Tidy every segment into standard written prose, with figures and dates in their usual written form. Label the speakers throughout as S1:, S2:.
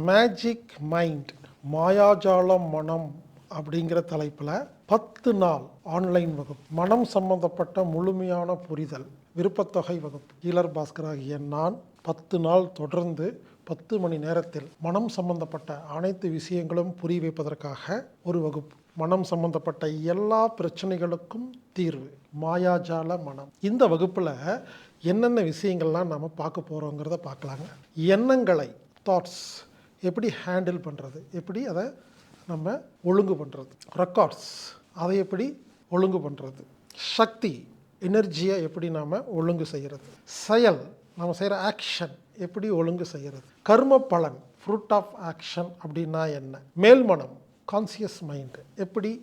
S1: Magic mind மாயாஜால மனம் அப்படிங்கிற தலைப்பில் 10 நாள் ஆன்லைன் வகுப்பு, மனம் சம்பந்தப்பட்ட முழுமையான புரிதல் விருப்பத்தொகை வகுப்பு. ஈலர் பாஸ்கர் ஆகிய நான் 10 நாள் தொடர்ந்து 10 மணி நேரத்தில் மனம் சம்பந்தப்பட்ட அனைத்து விஷயங்களும் புரிய வைப்பதற்காக ஒரு வகுப்பு. மனம் சம்பந்தப்பட்ட எல்லா பிரச்சனைகளுக்கும் தீர்வு, மாயாஜால மனம். இந்த வகுப்பில் என்னென்ன விஷயங்கள்லாம் நம்ம பார்க்க போகிறோங்கிறத பார்க்கலாங்க. எண்ணங்களை, தாட்ஸ் எப்படி ஹேண்டில் பண்ணுறது, எப்படி அதை நம்ம ஒழுங்கு பண்ணுறது, ரெக்கார்ட்ஸ் அதை எப்படி ஒழுங்கு பண்ணுறது, சக்தி எனர்ஜியை எப்படி நாம் ஒழுங்கு செய்கிறது, செயல் நம்ம செய்கிற ஆக்ஷன் எப்படி ஒழுங்கு செய்கிறது, கர்ம பலன் ஃப்ரூட் ஆஃப் ஆக்ஷன் அப்படின்னா என்ன, மேல்மனம் கான்சியஸ் மைண்டு எப்படி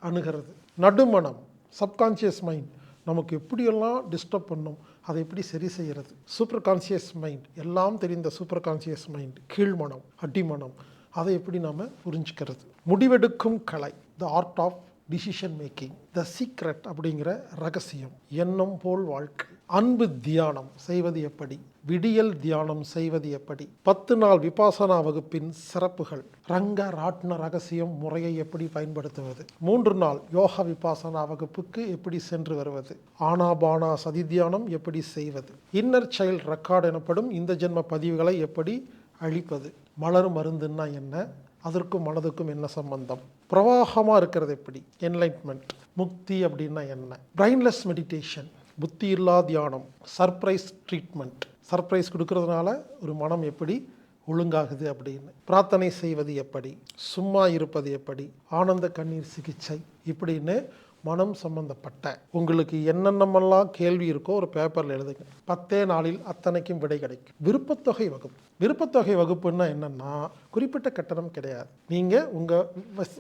S1: அணுகிறது, நடுமனம் சப்கான்ஷியஸ் மைண்ட் நமக்கு எப்படியெல்லாம் டிஸ்டர்ப் பண்ணும் அதை எப்படி சரி செய்கிறது, சூப்பர் கான்சியஸ் மைண்ட் எல்லாம் தெரிந்த சூப்பர் கான்சியஸ் மைண்ட் கீழ்மனம் அடிமனம் அதை எப்படி நாம் புரிஞ்சுக்கிறது, முடிவெடுக்கும் கலை the art of decision making, the secret அப்படிங்கிற ரகசியம், எண்ணம் போல் வாழ்க்கை, அன்பு தியானம் செய்வது எப்படி, விடியல் தியானம் செய்வது எப்படி, 10 நாள் விபாசனா வகுப்பின் சிறப்புகள், ரங்க ராட்ன ரகசியம் முறையை எப்படி பயன்படுத்துவது, 3 நாள் யோகா விபாசனா வகுப்புக்கு எப்படி சென்று வருவது, ஆனாபானா சதி தியானம் எப்படி செய்வது, இன்னர் சைல்ட் ரெக்கார்டு எனப்படும் இந்த ஜென்ம பதிவுகளை எப்படி அழிப்பது, மலர் மருந்துன்னா என்ன, அதற்கும் மனதுக்கும் என்ன சம்பந்தம், பிரவாகமாக இருக்கிறது எப்படி, என்லைட்மெண்ட், முக்தி அப்படின்னா என்ன, பிரைன்லெஸ் மெடிடேஷன் புத்தி இல்லா தியானம், சர்ப்ரைஸ் ட்ரீட்மெண்ட் சர்ப்ரைஸ் கொடுக்கறதுனால ஒரு மனம் எப்படி ஒழுங்காகுது அப்படின்னு, பிரார்த்தனை செய்வது எப்படி, சும்மா இருப்பது எப்படி, ஆனந்த கண்ணீர் சிகிச்சை இப்படின்னு மனம் சம்பந்தப்பட்ட உங்களுக்கு என்னென்னமெல்லாம் கேள்வி இருக்கோ ஒரு பேப்பரில் எழுதுங்க. 10 நாளில் அத்தனைக்கும் விடை கிடைக்கும். விருப்பத்தொகை வகுப்பு, விருப்பத்தொகை வகுப்புன்னா என்னென்னா குறிப்பிட்ட கட்டணம் கிடையாது. நீங்கள் உங்கள்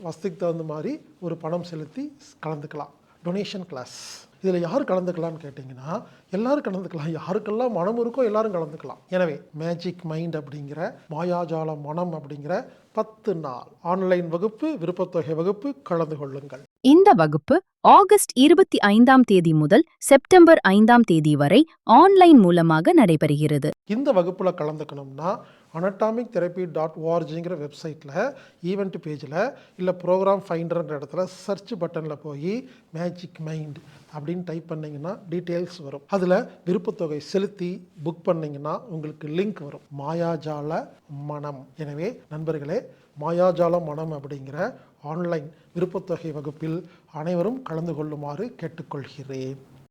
S1: வசதிக்கு தகுந்த மாதிரி ஒரு பணம் செலுத்தி கலந்துக்கலாம். Donation class. இதில் யார் கலந்துக்கலான்னு கேட்டிங்கன்னா எல்லாரும் கலந்துக்கலாம். யாருக்கெல்லாம் மனம் இருக்கோ எல்லாரும் கலந்துக்கலாம். எனவே மேஜிக் மைண்ட் அப்படிங்கிற மாயாஜால மனம் அப்படிங்கிற 10 நாள் ஆன்லைன் வகுப்பு, விருப்பத்தொகை வகுப்பு கலந்து கொள்ளுங்கள்.
S2: இந்த வகுப்பு ஆகஸ்ட் 25ஆம் தேதி முதல் செப்டம்பர் 5ஆம் தேதி வரை ஆன்லைன் மூலமாக நடைபெறுகிறது.
S1: இந்த வகுப்பில் கலந்துக்கணும்னா anatomic-therapy.orgங்கிற வெப்சைட்டில் ஈவெண்ட் பேஜில் இல்லை ப்ரோக்ராம் ஃபைண்டர்ன்ற இடத்துல சர்ச் பட்டனில் போய் மேஜிக் மைண்ட் அப்படின்னு டைப் பண்ணிங்கன்னா டீட்டெயில்ஸ் வரும். அதில் விருப்பத்தொகை செலுத்தி புக் பண்ணிங்கன்னா உங்களுக்கு லிங்க் வரும், மாயாஜால மனம். எனவே நண்பர்களே, மாயாஜால மனம் அப்படிங்கிற ஆன்லைன் விருப்பத்தொகை வகுப்பில் அனைவரும் கலந்து கொள்ளுமாறு கேட்டுக்கொள்கிறேன்.